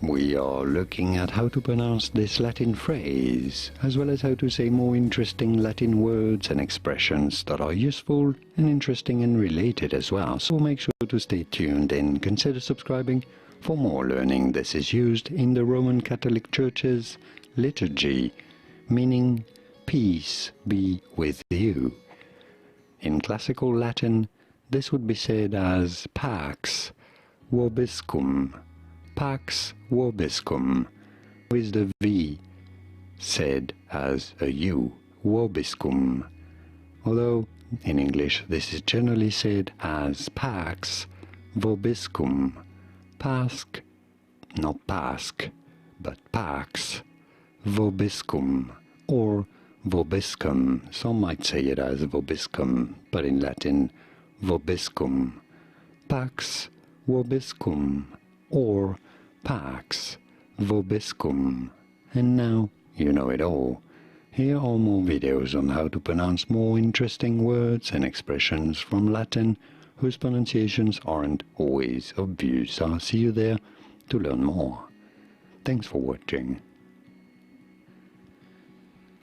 We are looking at how to pronounce this Latin phrase, as well as how to say more interesting Latin words and expressions that are useful and interesting and related as well. So make sure to stay tuned and consider subscribing for more learning. This is used in the Roman Catholic Church's liturgy, meaning peace be with you. In classical Latin, this would be said as Pax Vobiscum. Pax Vobiscum, with the V said as a U, Vobiscum, although in English this is generally said as Pax Vobiscum, Pasc, not Pasc, but Pax Vobiscum, or Vobiscum. Some might say it as Vobiscum, but in Latin, Vobiscum, Pax Vobiscum, or Pax Vobiscum. And now you know it all. Here are more videos on how to pronounce more interesting words and expressions from Latin whose pronunciations aren't always obvious. I'll see you there to learn more. Thanks for watching.